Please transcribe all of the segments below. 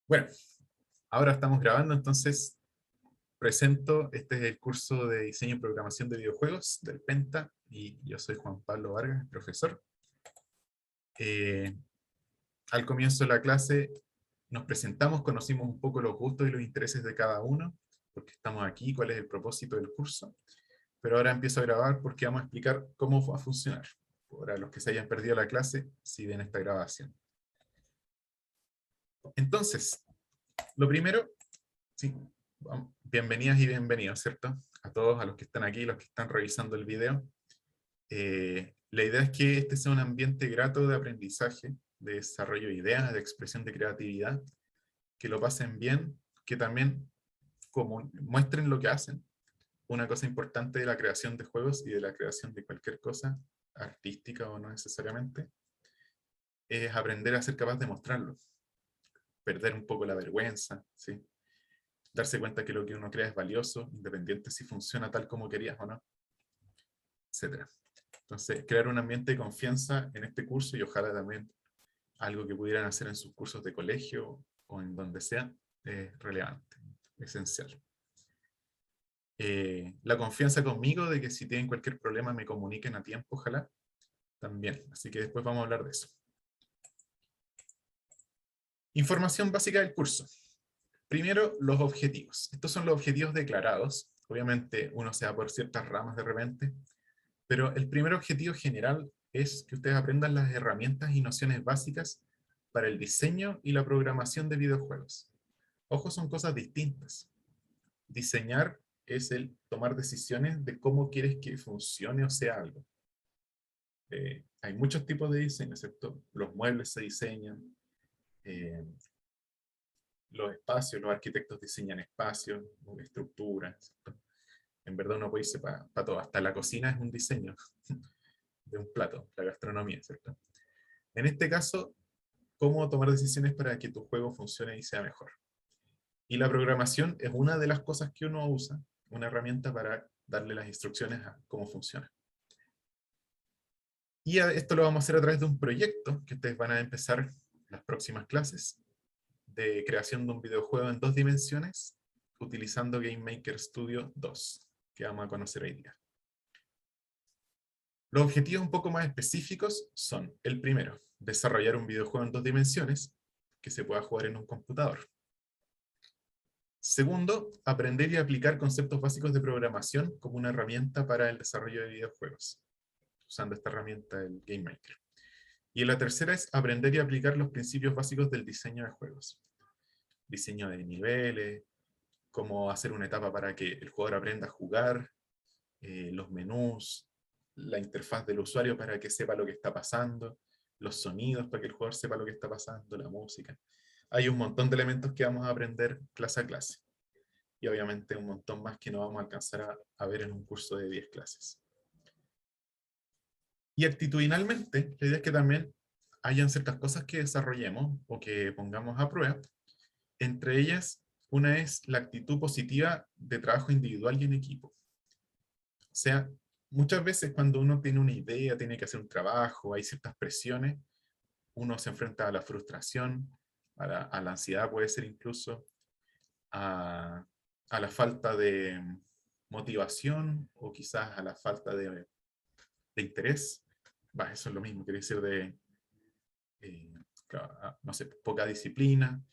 Bueno, ahora estamos grabando, entonces presento, este es el curso de diseño y programación de videojuegos del Penta, y yo soy Juan Pablo Vargas, profesor. Eh, Al comienzo de la clase nos presentamos, conocimos un poco los gustos y los intereses de cada uno, porque estamos aquí, cuál es el propósito del curso, pero ahora empiezo a grabar porque vamos a explicar cómo va a funcionar. Para los que se hayan perdido la clase, si ven esta grabación. Entonces, lo primero, sí, bienvenidas y bienvenidos, ¿cierto? A todos, a los que están aquí, los que están revisando el video. La idea es que este sea un ambiente grato de aprendizaje, de desarrollo de ideas, de expresión de creatividad, que lo pasen bien, que también como muestren lo que hacen. Una cosa importante de la creación de juegos y de la creación de cualquier cosa, artística o no necesariamente, es aprender a ser capaz de mostrarlo, perder un poco la vergüenza, ¿sí? Darse cuenta que lo que uno crea es valioso, independiente si funciona tal como querías o no, etcétera. Entonces, crear un ambiente de confianza en este curso y ojalá también algo que pudieran hacer en sus cursos de colegio o en donde sea, es relevante, esencial. La confianza conmigo de que si tienen cualquier problema me comuniquen a tiempo, ojalá, también. Así que después vamos a hablar de eso. Información básica del curso. Primero, los objetivos. Estos son los objetivos declarados. Obviamente uno se va por ciertas ramas de repente, pero el primer objetivo general es que ustedes aprendan las herramientas y nociones básicas para el diseño y la programación de videojuegos. Ojo, son cosas distintas. Diseñar es el tomar decisiones de cómo quieres que funcione o sea algo. Hay muchos tipos de diseño, ¿cierto? Los muebles se diseñan, eh, los espacios, los arquitectos diseñan espacios, estructuras. En verdad uno puede irse para todo. Hasta la cocina es un diseño de un plato, la gastronomía, ¿cierto? En este caso, cómo tomar decisiones para que tu juego funcione y sea mejor. Y la programación es una de las cosas que uno usa, una herramienta para darle las instrucciones a cómo funciona. Y esto lo vamos a hacer a través de un proyecto que ustedes van a empezar las próximas clases de creación de un videojuego en 2 dimensiones utilizando Game Maker Studio 2, que vamos a conocer hoy día. Los objetivos un poco más específicos son, el primero, desarrollar un videojuego en 2 dimensiones que se pueda jugar en un computador. Segundo, aprender y aplicar conceptos básicos de programación como una herramienta para el desarrollo de videojuegos, usando esta herramienta, el Game Maker. Y la tercera es aprender y aplicar los principios básicos del diseño de juegos. Diseño de niveles, cómo hacer una etapa para que el jugador aprenda a jugar, los menús, la interfaz del usuario para que sepa lo que está pasando, los sonidos para que el jugador sepa lo que está pasando, la música. Hay un montón de elementos que vamos a aprender clase a clase. Y obviamente un montón más que no vamos a alcanzar a ver en un curso de 10 clases. Y actitudinalmente, la idea es que también hayan ciertas cosas que desarrollemos o que pongamos a prueba. Entre ellas, una es la actitud positiva de trabajo individual y en equipo. O sea, muchas veces cuando uno tiene una idea, tiene que hacer un trabajo, hay ciertas presiones, uno se enfrenta a la frustración, a la ansiedad puede ser incluso, a la falta de motivación o quizás a la falta de interés. Bah, eso es lo mismo, quiere decir de, eh, claro, no sé, poca disciplina.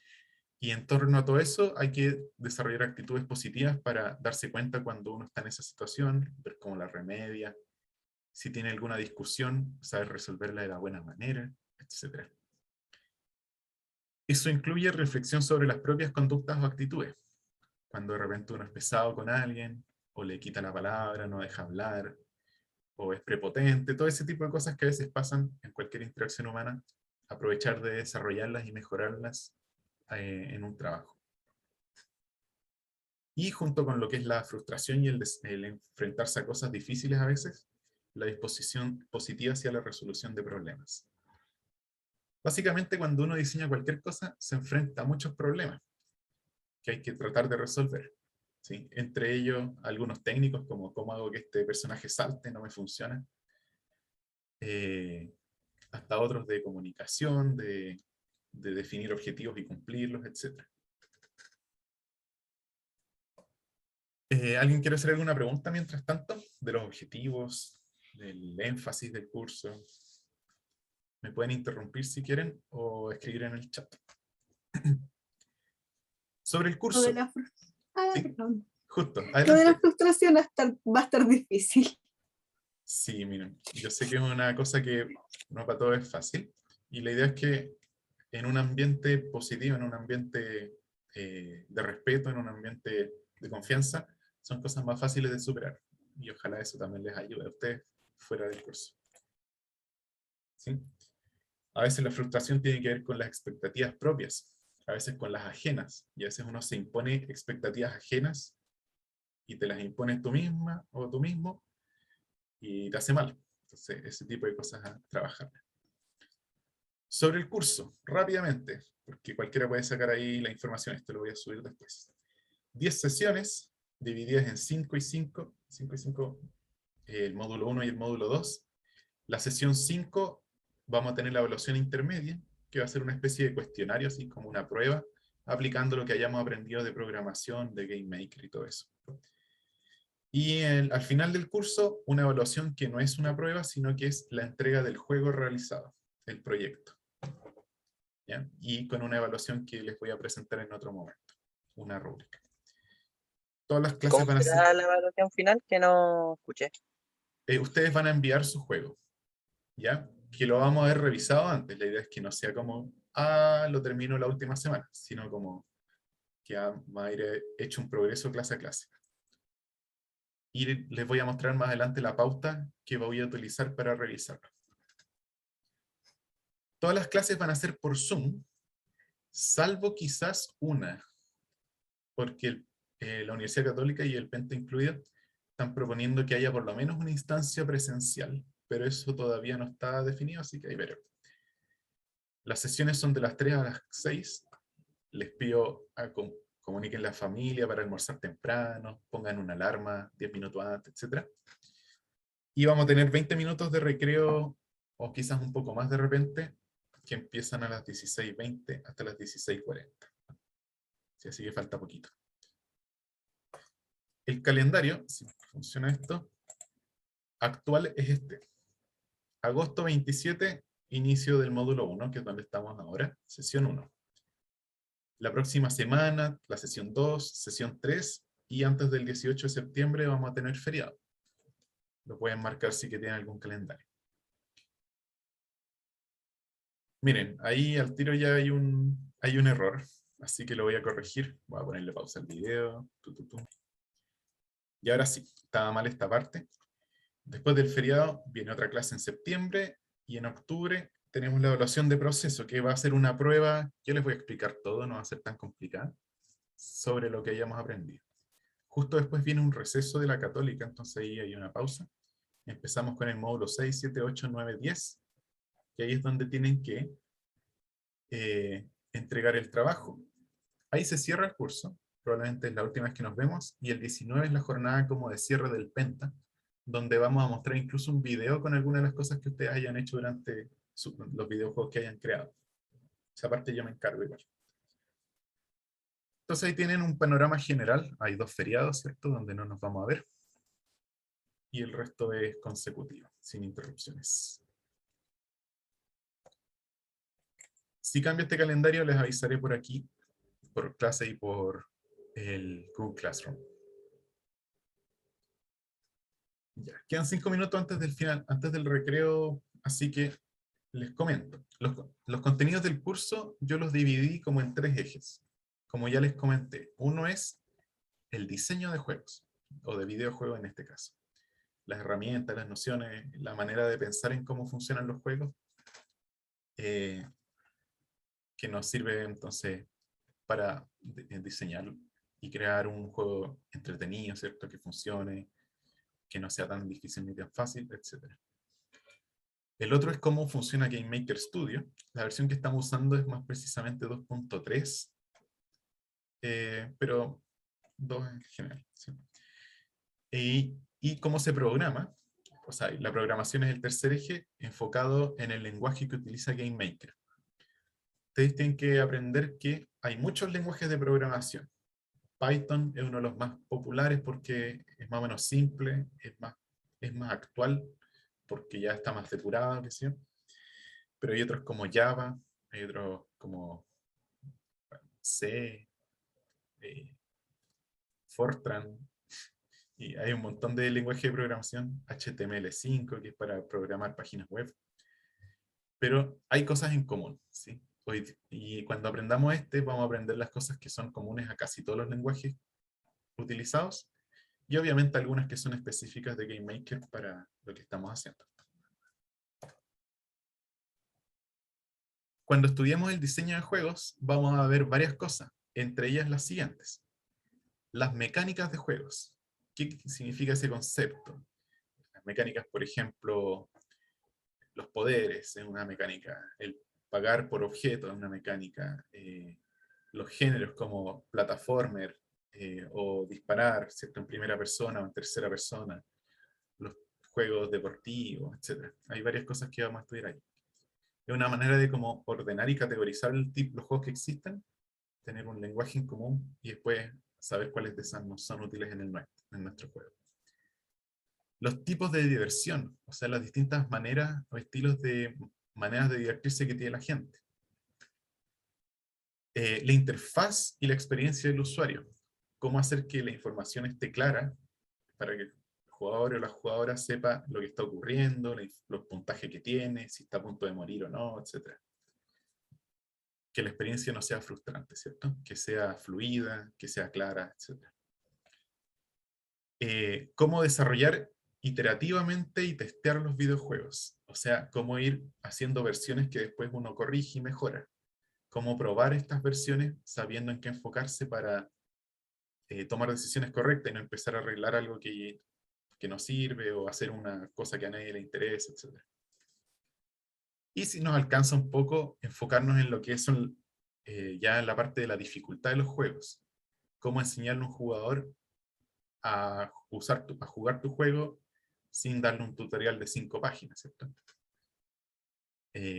Y en torno a todo eso hay que desarrollar actitudes positivas para darse cuenta cuando uno está en esa situación, ver cómo la remedia, si tiene alguna discusión, saber resolverla de la buena manera, etc. Eso incluye reflexión sobre las propias conductas o actitudes. Cuando de repente uno es pesado con alguien, o le quita la palabra, no deja hablar, o es prepotente, todo ese tipo de cosas que a veces pasan en cualquier interacción humana, aprovechar de desarrollarlas y mejorarlas en un trabajo. Y junto con lo que es la frustración y el enfrentarse a cosas difíciles a veces, la disposición positiva hacia la resolución de problemas. Básicamente, cuando uno diseña cualquier cosa, se enfrenta a muchos problemas que hay que tratar de resolver, ¿sí? Entre ellos, algunos técnicos, como cómo hago que este personaje salte, no me funciona. Hasta otros de comunicación, de de definir objetivos y cumplirlos, etc. ¿Alguien quiere hacer alguna pregunta mientras tanto? De los objetivos, del énfasis del curso. Me pueden interrumpir si quieren o escribir en el chat. Sobre el Lo de curso. la ¿Sí? perdón. Justo, Lo de adelante. la frustración va a estar difícil. Sí, miren, yo sé que es una cosa que no para todos es fácil, y la idea es que en un ambiente positivo, en un ambiente de respeto, en un ambiente de confianza, son cosas más fáciles de superar. Y ojalá eso también les ayude a ustedes fuera del curso. ¿Sí? A veces la frustración tiene que ver con las expectativas propias, a veces con las ajenas, y a veces uno se impone expectativas ajenas y te las impones tú misma o tú mismo y te hace mal. Entonces, ese tipo de cosas a trabajar. Sobre el curso, rápidamente, porque cualquiera puede sacar ahí la información, esto lo voy a subir después. 10 sesiones, divididas en 5 y 5, 5 y 5, el módulo 1 y el módulo 2. La sesión 5 vamos a tener la evaluación intermedia, que va a ser una especie de cuestionario, así como una prueba, aplicando lo que hayamos aprendido de programación, de GameMaker y todo eso. Y al final del curso, una evaluación que no es una prueba, sino que es la entrega del juego realizado, el proyecto. ¿Ya? Y con una evaluación que les voy a presentar en otro momento, una rúbrica. Todas las clases ¿Cómo van a ser... será la evaluación final? Que no escuché. ustedes van a enviar su juego, ¿ya? Que lo vamos a haber revisado antes. La idea es que no sea como, lo termino la última semana, sino como que va a ir hecho un progreso clase a clase. Y les voy a mostrar más adelante la pauta que voy a utilizar para revisarlo. Todas las clases van a ser por Zoom, salvo quizás una, porque la Universidad Católica y el Penta incluido están proponiendo que haya por lo menos una instancia presencial, pero eso todavía no está definido, así que ahí veremos. Las sesiones son de las 3 a las 6. Les pido a comuniquen la familia para almorzar temprano, pongan una alarma 10 minutos antes, etc. Y vamos a tener 20 minutos de recreo, o quizás un poco más de repente, que empiezan a las 16:20 hasta las 16:40. Sí, así que falta poquito. El calendario, si funciona esto, actual es este. Agosto 27, inicio del módulo 1, que es donde estamos ahora, sesión 1. La próxima semana, la sesión 2, sesión 3, y antes del 18 de septiembre vamos a tener feriado. Lo pueden marcar si que tienen algún calendario. Miren, ahí al tiro ya hay un error, así que lo voy a corregir. Voy a ponerle pausa al video. Y ahora sí, estaba mal esta parte. Después del feriado viene otra clase en septiembre, y en octubre tenemos la evaluación de proceso, que va a ser una prueba, yo les voy a explicar todo, no va a ser tan complicada, sobre lo que hayamos aprendido. Justo después viene un receso de la Católica, entonces ahí hay una pausa. Empezamos con el módulo 6, 7, 8, 9, 10, y ahí es donde tienen que entregar el trabajo. Ahí se cierra el curso, probablemente es la última vez que nos vemos, y el 19 es la jornada como de cierre del Penta, donde vamos a mostrar incluso un video con algunas de las cosas que ustedes hayan hecho durante los videojuegos que hayan creado. Esa parte yo me encargo igual. Entonces ahí tienen un panorama general. Hay 2 feriados, ¿cierto?, donde no nos vamos a ver. Y el resto es consecutivo, sin interrupciones. Si cambio este calendario, les avisaré por aquí, por clase y por el Google Classroom. Ya, quedan 5 minutos antes del final, antes del recreo, así que les comento. Los contenidos del curso yo los dividí como en 3 ejes. Como ya les comenté, uno es el diseño de juegos, o de videojuegos en este caso. Las herramientas, las nociones, la manera de pensar en cómo funcionan los juegos, que nos sirve entonces para diseñar y crear un juego entretenido, ¿cierto? Que funcione, que no sea tan difícil ni tan fácil, etc. El otro es cómo funciona GameMaker Studio. La versión que estamos usando es más precisamente 2.3, pero 2 en general. ¿Sí? Y cómo se programa. O sea, la programación es el tercer eje, enfocado en el lenguaje que utiliza GameMaker. ustedes tienen que aprender que hay muchos lenguajes de programación. Python es uno de los más populares porque es más o menos simple, es más actual, porque ya está más depurado, qué sé yo. Pero hay otros como Java, hay otros como C, Fortran, y hay un montón de lenguajes de programación, HTML5, que es para programar páginas web. Pero hay cosas en común, ¿sí? Y cuando aprendamos vamos a aprender las cosas que son comunes a casi todos los lenguajes utilizados, y obviamente algunas que son específicas de GameMaker para lo que estamos haciendo. Cuando estudiamos el diseño de juegos, vamos a ver varias cosas, entre ellas las siguientes. Las mecánicas de juegos. ¿Qué significa ese concepto? Las mecánicas, por ejemplo, los poderes es una mecánica, el pagar por objeto es una mecánica, los géneros como plataformer o disparar, ¿cierto? En primera persona o en tercera persona, los juegos deportivos, etc. Hay varias cosas que vamos a estudiar ahí. Es una manera de como ordenar y categorizar los juegos que existen, tener un lenguaje en común y después saber cuáles de esas no son útiles en nuestro juego. Los tipos de diversión, o sea, las distintas maneras o estilos de maneras de divertirse que tiene la gente. La interfaz y la experiencia del usuario. Cómo hacer que la información esté clara para que el jugador o la jugadora sepa lo que está ocurriendo, los puntajes que tiene, si está a punto de morir o no, etc. Que la experiencia no sea frustrante, ¿cierto? Que sea fluida, que sea clara, etc. Cómo desarrollar iterativamente y testear los videojuegos. O sea, cómo ir haciendo versiones que después uno corrige y mejora. Cómo probar estas versiones sabiendo en qué enfocarse para tomar decisiones correctas y no empezar a arreglar algo que no sirve o hacer una cosa que a nadie le interesa, etc. Y si nos alcanza un poco, enfocarnos en lo que son ya en la parte de la dificultad de los juegos. Cómo enseñarle a un jugador a jugar tu juego sin darle un tutorial de 5 páginas, ¿cierto?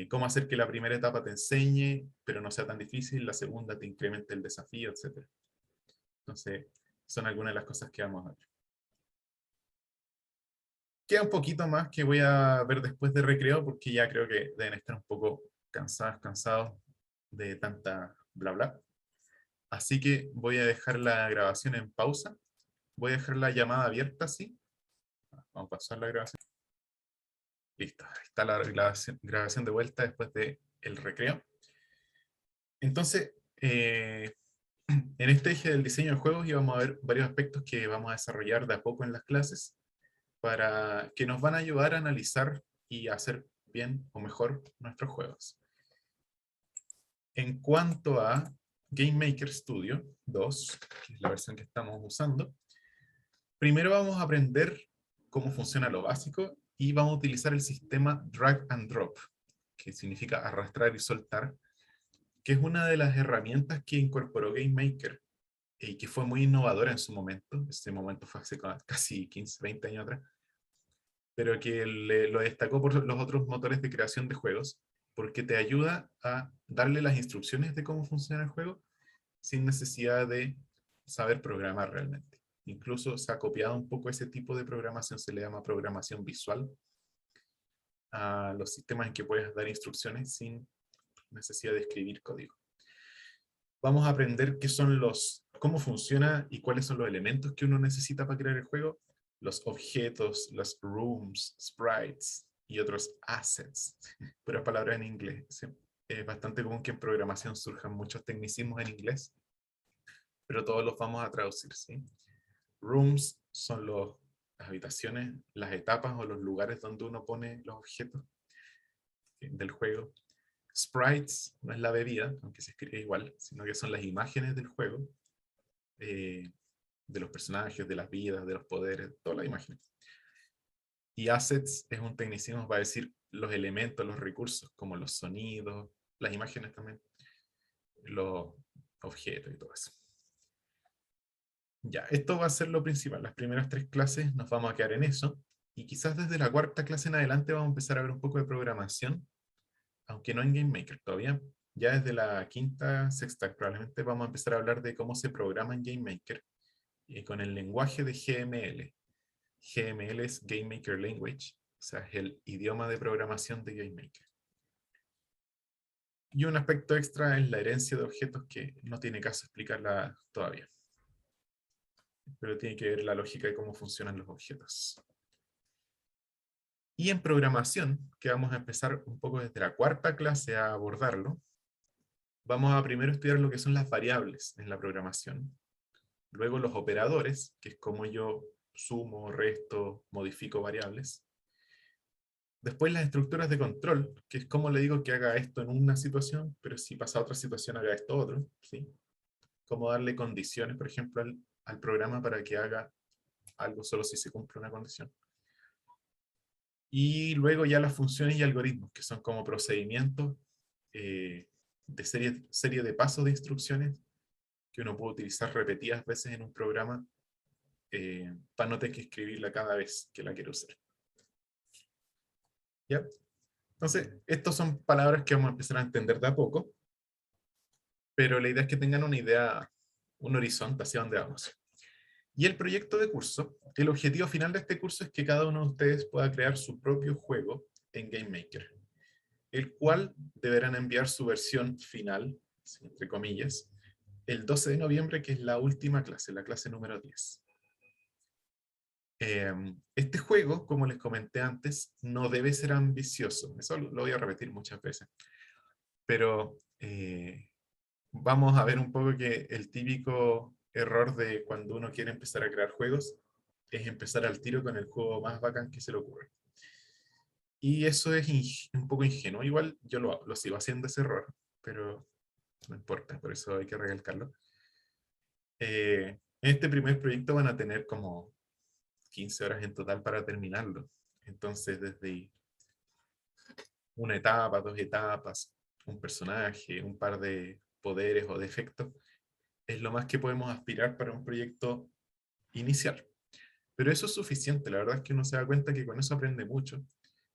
Cómo hacer que la primera etapa te enseñe, pero no sea tan difícil, la segunda te incremente el desafío, etc. Entonces, son algunas de las cosas que vamos a ver. Queda un poquito más que voy a ver después de recreo, porque ya creo que deben estar un poco cansados de tanta bla bla. Así que voy a dejar la grabación en pausa. Voy a dejar la llamada abierta, ¿sí? Vamos a pasar la grabación. Listo, ahí está la grabación de vuelta después del recreo. Entonces, en este eje del diseño de juegos íbamos a ver varios aspectos que vamos a desarrollar de a poco en las clases para que nos van a ayudar a analizar y a hacer bien o mejor nuestros juegos. En cuanto a GameMaker Studio 2, que es la versión que estamos usando, primero vamos a aprender cómo funciona lo básico y vamos a utilizar el sistema Drag and Drop, que significa arrastrar y soltar, que es una de las herramientas que incorporó GameMaker y que fue muy innovadora en su momento. Ese momento fue hace casi 15, 20 años atrás, pero que lo destacó por los otros motores de creación de juegos, porque te ayuda a darle las instrucciones de cómo funciona el juego sin necesidad de saber programar realmente. Incluso se ha copiado un poco ese tipo de programación, se le llama programación visual, a los sistemas en que puedes dar instrucciones sin necesidad de escribir código. Vamos a aprender cómo funciona y cuáles son los elementos que uno necesita para crear el juego, los objetos, los rooms, sprites y otros assets, puras palabras en inglés. ¿Sí? Es bastante común que en programación surjan muchos tecnicismos en inglés, pero todos los vamos a traducir, ¿sí? Rooms son las habitaciones, las etapas o los lugares donde uno pone los objetos del juego. Sprites no es la bebida, aunque se escribe igual, sino que son las imágenes del juego, de los personajes, de las vidas, de los poderes, todas las imágenes. Y assets es un tecnicismo para decir los elementos, los recursos, como los sonidos, las imágenes también, los objetos y todo eso. Ya, esto va a ser lo principal. Las primeras 3 clases nos vamos a quedar en eso, y quizás desde la 4ª clase en adelante vamos a empezar a ver un poco de programación, aunque no en GameMaker todavía. ya desde la quinta, sexta, probablemente vamos a empezar a hablar de cómo se programa en GameMaker con el lenguaje de GML. GML es Game Maker Language, o sea, es el idioma de programación de GameMaker. Y un aspecto extra es la herencia de objetos que no tiene caso explicarla todavía. Pero tiene que ver la lógica de cómo funcionan los objetos. Y en programación, que vamos a empezar un poco desde la cuarta clase a abordarlo, vamos a primero estudiar lo que son las variables en la programación. Luego los operadores, que es como yo sumo, resto, modifico variables. Después las estructuras de control, que es como le digo que haga esto en una situación, pero si pasa a otra situación haga esto otro, ¿sí? Como darle condiciones, por ejemplo, al programa para que haga algo solo si se cumple una condición. Y luego ya las funciones y algoritmos, que son como procedimientos de serie de pasos de instrucciones que uno puede utilizar repetidas veces en un programa para no tener que escribirla cada vez que la quiero usar. ¿Ya? Entonces, estas son palabras que vamos a empezar a entender de a poco, pero la idea es que tengan una idea, un horizonte hacia dónde vamos. Y el proyecto de curso, el objetivo final de este curso es que cada uno de ustedes pueda crear su propio juego en GameMaker, el cual deberán enviar su versión final, entre comillas, el 12 de noviembre, que es la última clase, la clase número 10. Este juego, como les comenté antes, no debe ser ambicioso. Eso lo voy a repetir muchas veces. Pero vamos a ver un poco que el típico error de cuando uno quiere empezar a crear juegos es empezar al tiro con el juego más bacán que se le ocurre. Y eso es un poco ingenuo. Igual yo lo sigo haciendo ese error, pero no importa, por eso hay que recalcarlo. En este primer proyecto van a tener como 15 horas en total para terminarlo. Entonces, desde una etapa, dos etapas, un personaje, un par de poderes o defectos, es lo más que podemos aspirar para un proyecto inicial. Pero eso es suficiente, la verdad es que uno se da cuenta que con eso aprende mucho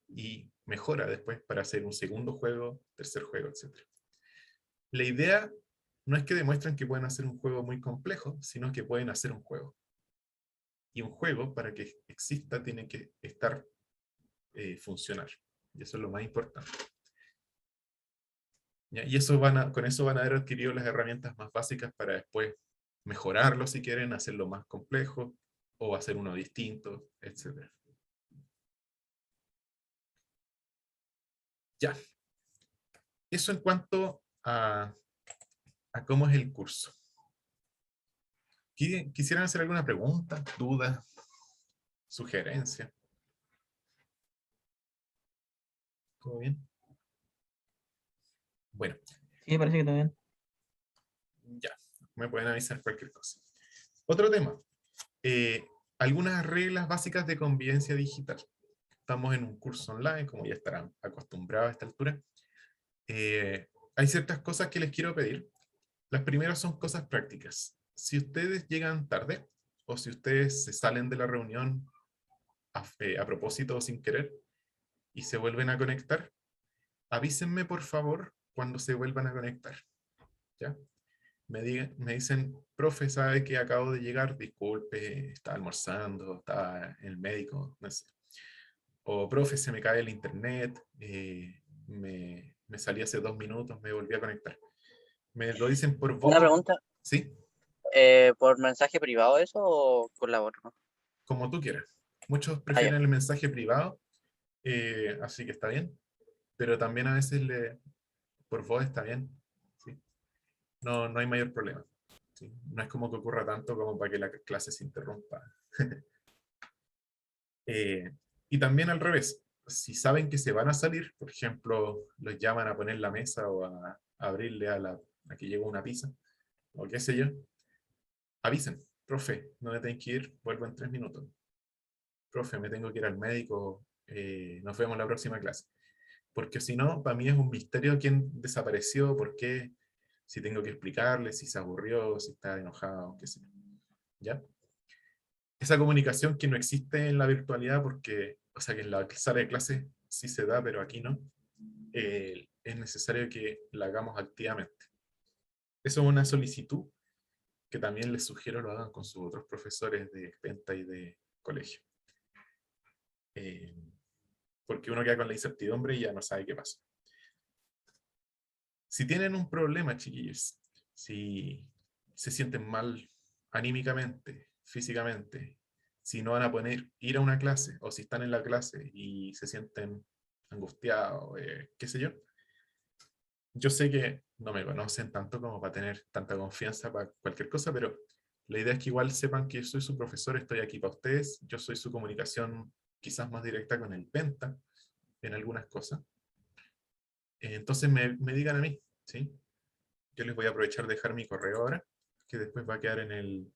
y mejora después para hacer un segundo juego, tercer juego, etc. La idea no es que demuestren que pueden hacer un juego muy complejo, sino que pueden hacer un juego. Y un juego, para que exista, tiene que estar funcionar. Y eso es lo más importante. ¿Ya? Y eso con eso van a haber adquirido las herramientas más básicas para después mejorarlo si quieren, hacerlo más complejo o hacer uno distinto, etc. Ya. Eso en cuanto a cómo es el curso. ¿Quisieran hacer alguna pregunta, duda, sugerencia? ¿Todo bien? Bueno, Sí, parece que también. ya. Me pueden avisar cualquier cosa. Otro tema. Algunas reglas básicas de convivencia digital. Estamos en un curso online, como ya estarán acostumbrados a esta altura. Hay ciertas cosas que les quiero pedir. Las primeras son cosas prácticas. Si ustedes llegan tarde, o si ustedes se salen de la reunión a propósito o sin querer, y se vuelven a conectar, avísenme por favor cuando se vuelvan a conectar. ¿Ya? Me dicen, profe, sabe que acabo de llegar, disculpe, estaba almorzando, estaba en el médico, no sé. O profe, se me cae el internet, me salí hace 2 minutos, me volví a conectar. Me lo dicen por Una voz, pregunta, ¿sí? ¿por mensaje privado eso o por la voz, no? Como tú quieras. Muchos Ah, ya. prefieren el mensaje privado, así que está bien, pero también a veces por voz está bien, ¿sí? No hay mayor problema. ¿Sí? No es como que ocurra tanto como para que la clase se interrumpa. Y también al revés, si saben que se van a salir, por ejemplo, los llaman a poner la mesa o a abrirle a que llegue una pizza, o qué sé yo, avisen, profe, no me tengo que ir, vuelvo en 3 minutos. Profe, me tengo que ir al médico, nos vemos la próxima clase. Porque si no, para mí es un misterio quién desapareció, por qué, si tengo que explicarle, si se aburrió, si está enojado, qué sé yo. ¿Ya? Esa comunicación que no existe en la virtualidad porque, o sea, que en la sala de clase sí se da, pero aquí no. es necesario que la hagamos activamente. Eso es una solicitud que también les sugiero lo hagan con sus otros profesores de Penta y de colegio. Porque uno queda con la incertidumbre y ya no sabe qué pasa. Si tienen un problema, chiquillos, si se sienten mal anímicamente, físicamente, si no van a poder ir a una clase, o si están en la clase y se sienten angustiados, qué sé yo sé que no me conocen tanto como para tener tanta confianza para cualquier cosa, pero la idea es que igual sepan que yo soy su profesor, estoy aquí para ustedes, yo soy su comunicación quizás más directa con el Penta en algunas cosas. Entonces me digan a mí, ¿sí? Yo les voy a aprovechar de dejar mi correo ahora, que después va a quedar eh,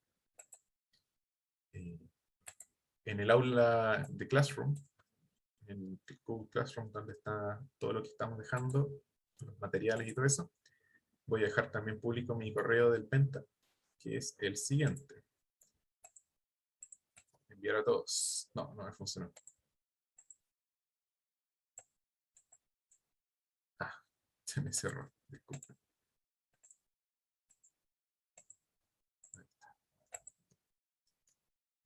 en el aula de Classroom, en Google Classroom, donde está todo lo que estamos dejando, los materiales y todo eso. Voy a dejar también público mi correo del Penta, que es el siguiente. Enviar a todos. No, no me funcionó. Ah, se me cerró. Disculpen.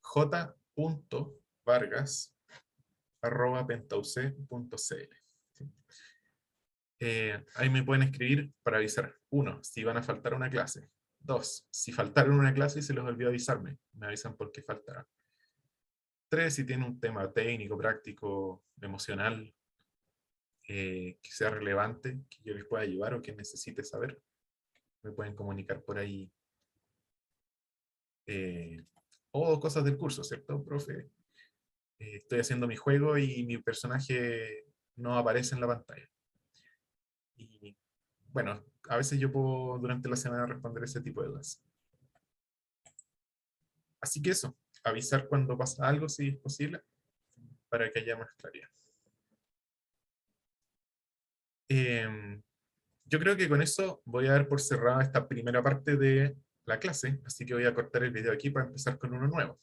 j.vargas@pentauce.cl. Ahí me pueden escribir para avisar. 1, si van a faltar una clase. 2, si faltaron una clase y se les olvidó avisarme. Me avisan por qué faltará. 3, si tienen un tema técnico, práctico, emocional, que sea relevante, que yo les pueda ayudar o que necesite saber, me pueden comunicar por ahí. O cosas del curso, ¿cierto, profe? Estoy haciendo mi juego y mi personaje no aparece en la pantalla. Y bueno, a veces yo puedo durante la semana responder ese tipo de dudas. Así que eso, avisar cuando pasa algo si es posible, para que haya más claridad. Yo creo que con eso voy a dar por cerrada esta primera parte de la clase, así que voy a cortar el video aquí para empezar con uno nuevo.